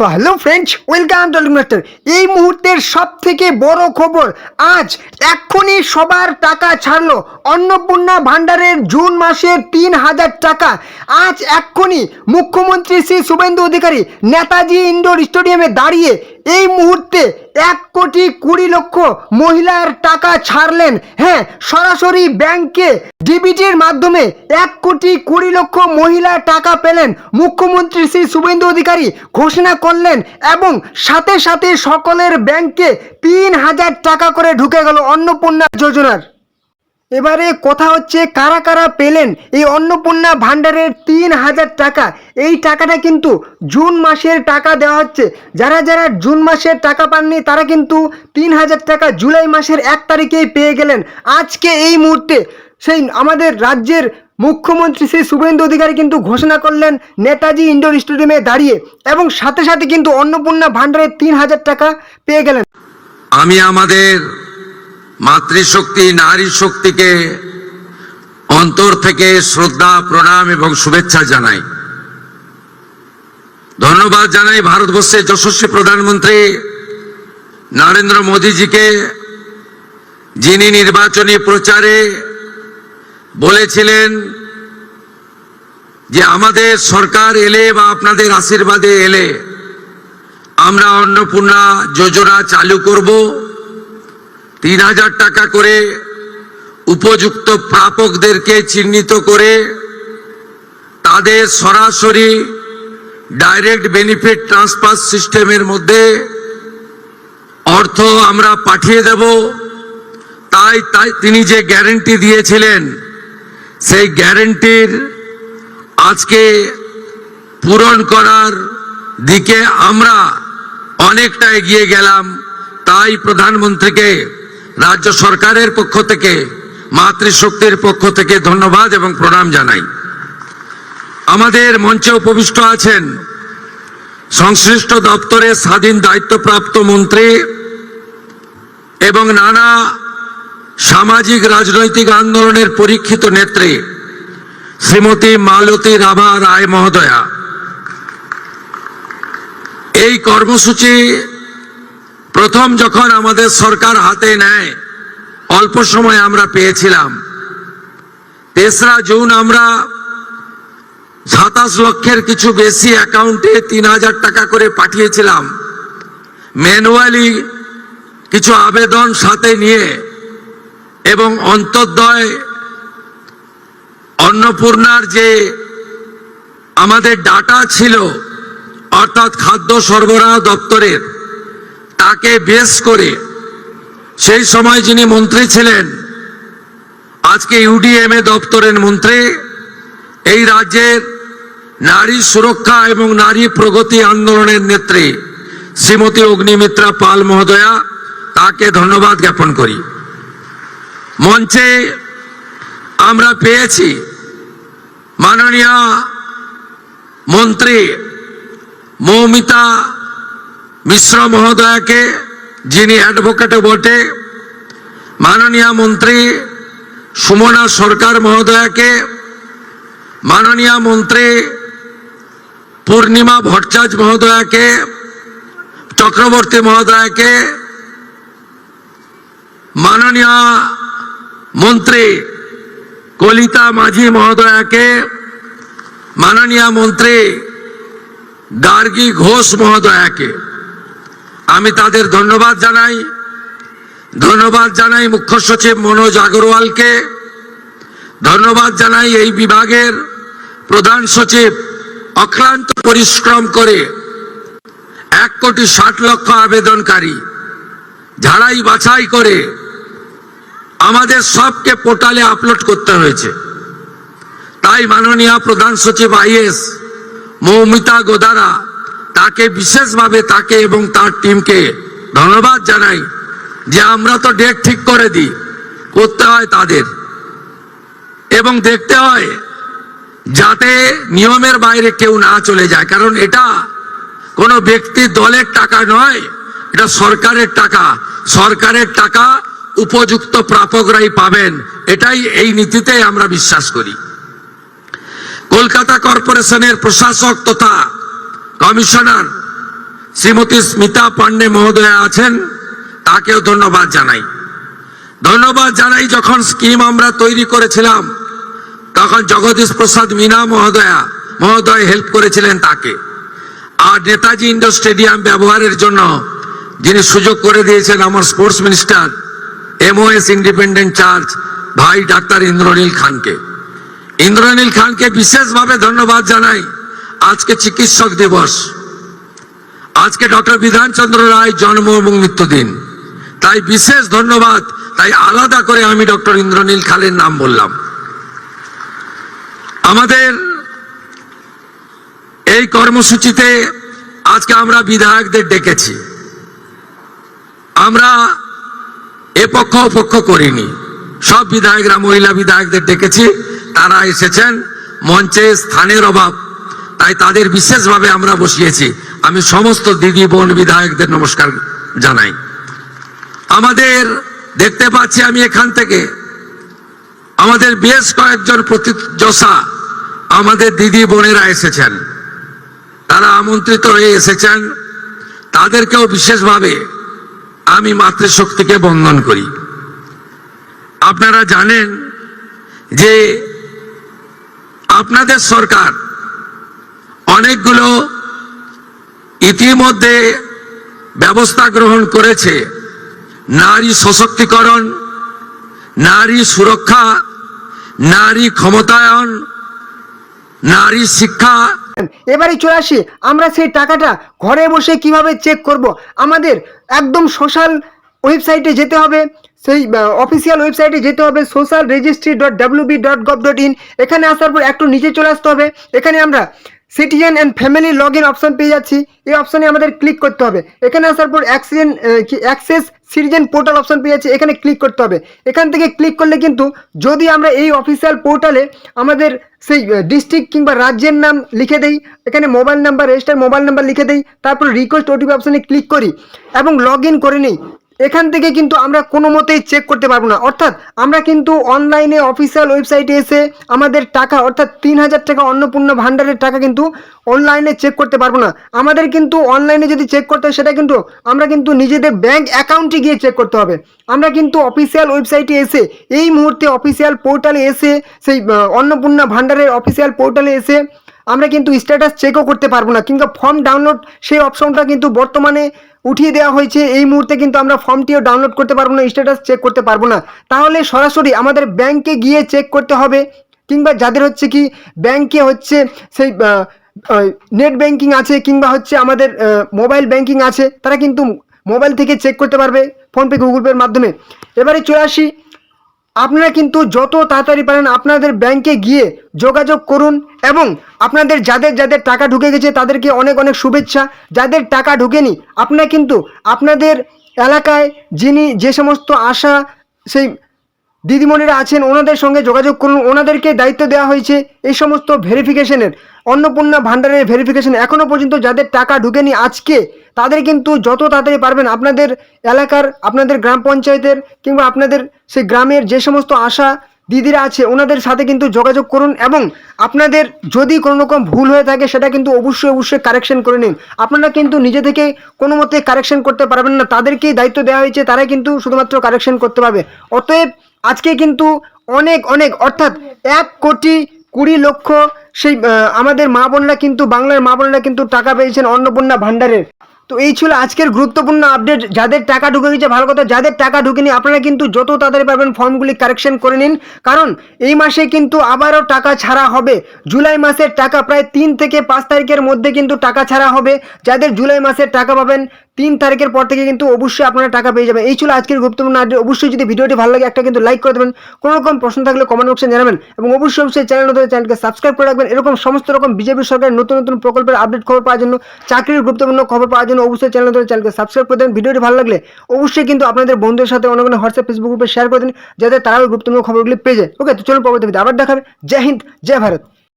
So hello friends, welcome to master. এই মুহূর্তের সব থেকে বড় খবর, আজ এক্ষুনি সবার টাকা ছাড়লো অন্নপূর্ণা ভান্ডারের জুন মাসের ৩,০০০ টাকা। আজ এক্ষুনি মুখ্যমন্ত্রী শ্রী শুভেন্দু অধিকারী নেতাজি ইন্ডোর স্টেডিয়ামে দাঁড়িয়ে এই মুহূর্তে ১,২০,০০,০০০ মহিলার টাকা ছাড়লেন। হ্যাঁ, সরাসরি ব্যাংকে ডিবিটির মাধ্যমে ১,২০,০০,০০০ মহিলা টাকা পেলেন। মুখ্যমন্ত্রী শ্রী শুভেন্দু অধিকারী ঘোষণা করলেন এবং সাথে সাথে সকলের ব্যাংকে ৩,০০০ টাকা করে ঢুকে গেল অন্নপূর্ণা যোজনার। এবারে কথা হচ্ছে কারা কারা পেলেন এই অন্নপূর্ণা ভান্ডারের ৩,০০০ টাকা। এই টাকাটা কিন্তু জুন মাসের টাকা দেওয়া হচ্ছে। যারা যারা জুন মাসের টাকা পাননি তারা কিন্তু ৩,০০০ টাকা জুলাই মাসের ১ তারিখেই পেয়ে গেলেন। আজকে এই মুহূর্তে সেই আমাদের রাজ্যের মুখ্যমন্ত্রী শ্রী শুভেন্দু অধিকারী কিন্তু ঘোষণা করলেন নেতাজি ইন্ডোর স্টেডিয়ামে দাঁড়িয়ে, এবং সাথে সাথে কিন্তু অন্নপূর্ণা ভান্ডারের ৩,০০০ টাকা পেয়ে গেলেন। আমি আমাদের মাতৃশক্তি নারী শক্তিকে অন্তর থেকে শ্রদ্ধা প্রণাম এবং শুভেচ্ছা জানাই। ধন্যবাদ জানাই ভারতবর্ষের যশস্বী প্রধানমন্ত্রী নরেন্দ্র মোদীজিকে, যিনি নির্বাচনী প্রচারে বলেছিলেন যে আমাদের সরকার এলে বা আপনাদের আশীর্বাদে এলে আমরা অন্নপূর্ণা যোজনা চালু করব। ৩,০০০ টাকা করে উপযুক্ত প্রাপকদেরকে চিহ্নিত করে তাদের সরাসরি ডাইরেক্ট বেনিফিট ট্রান্সফার সিস্টেমের মধ্যে অর্থ আমরা পাঠিয়ে দেব। তাই তিনি যে গ্যারান্টি দিয়েছিলেন সেই গ্যারান্টির আজকে পূরণ করার দিকে আমরা অনেকটা এগিয়ে গেলাম। তাই প্রধানমন্ত্রীকে রাজ্য সরকারের পক্ষ থেকে, মাতৃশক্তির পক্ষ থেকে ধন্যবাদ এবং প্রণাম জানাই। আমাদের মঞ্চে উপবিষ্ট আছেন সংশ্লিষ্ট দপ্তরের স্বাধীন দায়িত্বপ্রাপ্ত মন্ত্রী এবং নানা সামাজিক রাজনৈতিক আন্দোলনের পরীক্ষিত নেত্রী শ্রীমতী মালতী রাভা রায় মহোদয়া। এই কর্মসূচি প্রথম যখন আমাদের সরকার হাতে নেয় অল্প সময় আমরা পেয়েছিলাম। ৩রা জুন আমরা ২৭ লক্ষের কিছু বেশি অ্যাকাউন্টে ৩,০০০ টাকা করে পাঠিয়েছিলাম, ম্যানুয়ালি কিছু আবেদন সাথে নিয়ে, এবং অন্তর্দয় অন্নপূর্ণার যে আমাদের ডাটা ছিল অর্থাৎ খাদ্য সরবরাহ দপ্তরের, তাকে বেস করে সেই সময় যিনি মন্ত্রী ছিলেন, আজকে ইউডিএমএ দপ্তরের মন্ত্রী, এই রাজ্যের নারী সুরক্ষা এবং নারী প্রগতি আন্দোলনের নেত্রী শ্রীমতী অগ্নিমিত্রা পাল মহোদয়া, তাকে ধন্যবাদ জ্ঞাপন করি। মঞ্চে আমরা পেয়েছি মাননীয় মন্ত্রী মৌমিতা মিশ্র মহোদয়াকে, যিনি অ্যাডভোকেটও বটে, মাননীয় মন্ত্রী সুমনা সরকার মহোদয়াকে, মাননীয় মন্ত্রী পূর্ণিমা ভট্টাচার্য মহোদয়াকে, চক্রবর্তী মহোদয়াকে, মাননীয় মন্ত্রী কলিতা মাঝি মহোদয়াকে, মাননীয় মন্ত্রী গার্গী ঘোষ মহোদয়াকে আমি তাদের ধন্যবাদ জানাই। ধন্যবাদ জানাই মুখ্য সচিব মনোজ আগরওয়ালকে, ধন্যবাদ জানাই এই বিভাগের প্রধান সচিব, অক্লান্ত পরিশ্রম করে ১,৬০,০০,০০০ আবেদনকারী ঝাড়াই বাছাই করে আমাদের সবকে পোর্টালে আপলোড করতে হয়েছে। তাই মাননীয় প্রধান সচিব আইএস মৌমিতা গোদারা, তাকে বিশেষভাবে, তাকে এবং তার টিমকে ধন্যবাদ জানাই যে আমরা তো ডেট ঠিক করে দিই, করতে হয় তাদের, এবং দেখতে হয় যাতে নিয়মের বাইরে কেউ না চলে যায়। কারণ এটা কোনো ব্যক্তি দলের টাকা নয়, এটা সরকারের টাকা। সরকারের টাকা উপযুক্ত প্রাপকরাই পাবেন, এটাই এই নীতিতে আমরা বিশ্বাস করি। কলকাতা কর্পোরেশনের প্রশাসক তথা কমিশনার শ্রীমতী স্মিতা পান্ডে মহোদয়া আছেন, তাকেও ধন্যবাদ জানাই। ধন্যবাদ জানাই, যখন স্কিম আমরা তৈরি করেছিলাম তখন জগদীশ প্রসাদ মিনা মহোদয় হেল্প করেছিলেন তাকে। আর নেতাজি ইন্ডোর স্টেডিয়াম ব্যবহারের জন্য যিনি সুযোগ করে দিয়েছেন আমার sports minister MOS independent church ভাই ডাক্তার ইন্দ্রনীল খানকে বিশেষভাবে ধন্যবাদ জানাই। আজকে চিকিৎসক দিবস, আজকে ডক্টর বিধানচন্দ্র রায় জন্ম এবং মৃত্যুদিন, তাই বিশেষ ধন্যবাদ। তাই আলাদা করে আমি ডক্টর ইন্দ্রনীল খানের নাম বললাম। আমাদের এই কর্মসূচিতে আজকে আমরা বিধায়কদের ডেকেছি। আমরা এ পক্ষ ওপক্ষ করিনি, সব বিধায়করা মহিলা বিধায়কদের ডেকেছি, তারা এসেছেন। মঞ্চে স্থানের অভাব, তাই তাদের বিশেষভাবে আমরা বসিয়েছি। আমি সমস্ত দিদি বোন বিধায়কদের নমস্কার জানাই। আমাদের দেখতে পাচ্ছি আমি এখান থেকে আমাদের বেশ কয়েকজন প্রতিযোগী আমাদের দিদি বোনেরা এসেছেন, তারা আমন্ত্রিত হয়ে এসেছেন। তাদেরকেও বিশেষভাবে আমি মাতৃশক্তিকে বন্দন করি। আপনারা জানেন যে আপনাদের সরকার অনেকগুলো ইতিমধ্যে ব্যবস্থা গ্রহণ করেছে, নারী সশক্তিকরণ, নারী সুরক্ষা, নারী ক্ষমতায়ন, নারী শিক্ষা। এবারে চলে আসি আমরা সেই টাকাটা ঘরে বসে কিভাবে চেক করব। আমাদের একদম সোশ্যাল ওয়েবসাইটে যেতে হবে, সেই অফিসিয়াল ওয়েবসাইটে যেতে হবে socialregistry.wb.gov.in। এখানে আসার পর একটু নিচে চলে আসতে হবে। এখানে আমরা citizen and family log in option পেয়ে যাচ্ছি, এই অপশনে আমাদের ক্লিক করতে হবে। এখানে আসার পর অ্যাক্সেস সিটিজেন পোর্টাল অপশন পেয়ে যাচ্ছি, এখানে ক্লিক করতে হবে। এখান থেকে ক্লিক করলে কিন্তু যদি আমরা এই অফিসিয়াল পোর্টালে আমাদের সেই ডিস্ট্রিক্ট কিংবা রাজ্যের নাম লিখে দেই, এখানে mobile number, register mobile number লিখে দেই, তারপর রিকোয়েস্ট ওটিপি অপশনে ক্লিক করি এবং লগ ইন করে নিই, এখান থেকে কিন্তু আমরা কোনো মতেই চেক করতে পারবো না। অর্থাৎ আমরা কিন্তু অনলাইনে অফিসিয়াল ওয়েবসাইটে এসে আমাদের টাকা অর্থাৎ 3000 টাকা অন্নপূর্ণা ভাণ্ডারের টাকা কিন্তু অনলাইনে চেক করতে পারবো না। আমাদের কিন্তু অনলাইনে যদি চেক করতে হয় সেটা কিন্তু আমরা কিন্তু নিজেদের ব্যাংক অ্যাকাউন্টে গিয়ে চেক করতে হবে। আমরা কিন্তু অফিসিয়াল ওয়েবসাইটে এসে এই মুহূর্তে অফিসিয়াল পোর্টালে এসে সেই অন্নপূর্ণা ভাণ্ডারের অফিসিয়াল পোর্টালে এসে আমরা কিন্তু স্ট্যাটাস চেকও করতে পারবো না, কিংবা ফর্ম ডাউনলোড সেই অপশনটা কিন্তু বর্তমানে উঠিয়ে দেওয়া হয়েছে। এই মুহূর্তে কিন্তু আমরা ফর্মটিও ডাউনলোড করতে পারবো না, স্ট্যাটাস চেক করতে পারবো না। তাহলে সরাসরি আমাদের ব্যাংকে গিয়ে চেক করতে হবে, কিংবা যাদের হচ্ছে কি ব্যাংকে হচ্ছে সেই নেট ব্যাংকিং আছে কিংবা হচ্ছে আমাদের মোবাইল ব্যাংকিং আছে, তারা কিন্তু মোবাইল থেকে চেক করতে পারবে ফোনপে গুগল পের মাধ্যমে। এবারে চলে আসি, আপনারা কিন্তু যত তাড়াতাড়ি পারেন আপনাদের ব্যাংকে গিয়ে যোগাযোগ করুন এবং আপনাদের যাদের যাদের টাকা ঢুকে গেছে তাদেরকে অনেক অনেক শুভেচ্ছা। যাদের টাকা ঢুকেনি আপনারা কিন্তু আপনাদের এলাকায় যে সমস্ত আশা সেই দিদিমণিরা আছেন ওনাদের সঙ্গে যোগাযোগ করুন। ওনাদেরকে দায়িত্ব দেওয়া হয়েছে এই সমস্ত ভেরিফিকেশনের, অন্নপূর্ণা ভাণ্ডারের ভেরিফিকেশন। এখনও পর্যন্ত যাদের টাকা ঢুকেনি আজকে তাদের কিন্তু যত তাড়াতাড়ি পারবেন আপনাদের এলাকার, আপনাদের গ্রাম পঞ্চায়েতের কিংবা আপনাদের সেই গ্রামের যে সমস্ত আশা দিদিরা আছে ওনাদের সাথে কিন্তু যোগাযোগ করুন এবং আপনাদের যদি কোনো রকম ভুল হয়ে থাকে সেটা কিন্তু অবশ্যই কারেকশন করে নিন। আপনারা কিন্তু নিজে থেকে কোনো মতে কারেকশন করতে পারবেন না, তাদেরকেই দায়িত্ব দেওয়া হয়েছে, তারাই কিন্তু শুধুমাত্র কারেকশন করতে পারবে। অতএব আজকে কিন্তু অনেক অর্থাৎ 1,20,00,000 সেই আমাদের মা বোনরা কিন্তু বাংলার মা বোনরা কিন্তু টাকা পেয়েছেন অন্নপূর্ণা ভাণ্ডারের। তো এই ছিল আজকের গুরুত্বপূর্ণ আপডেট। যাদের টাকা ঢুকে গেছে ভালো কথা, যাদের টাকা ঢুকেনি আপনারা কিন্তু যত তাড়াতাড়ি পারবেন ফর্মগুলি কারেকশন করে নিন, কারণ এই মাসে কিন্তু আবারও টাকা ছাড়া হবে। জুলাই মাসের টাকা প্রায় 3 থেকে 5 তারিখের মধ্যে কিন্তু টাকা ছাড়া হবে। যাদের জুলাই মাসের টাকা পাবেন 3 তারিখের পর থেকে কিন্তু অবশ্যই আপনারা টাকা পেয়ে যাবেন। এই ছিল আজকের গুরুত্বপূর্ণ আপডেট। অবশ্যই যদি ভিডিওটি ভালো লাগে একটা কিন্তু লাইক করে দেবেন, কোনো রকম প্রশ্ন থাকলে কমেন্ট বক্সে জানাবেন এবং অবশ্যই চ্যানেলকে সাবস্ক্রাইব করে রাখবেন। এরকম সমস্ত রকম বিজেপি সরকারের নতুন প্রকল্পের আপডেট খবর পাওয়ার জন্য, চাকরির গুরুত্বপূর্ণ খবর পাওয়ার জন্য অবশ্যই চ্যানেলকে সাবস্ক্রাইব করে দেবেন। ভিডিওটি ভালো লাগলে অবশ্যই কিন্তু আপনাদের বন্ধুদের সাথে অনেক হোয়াটসঅ্যাপ ফেসবুক গ্রুপে শেয়ার করে দিন, যাতে তারাও গুরুত্বপূর্ণ খবরগুলি পেয়ে যায়। ওকে, তো চলুন পরবর্তী ভিডিও আবার দেখাবে। জয় হিন্দ, জয় ভারত।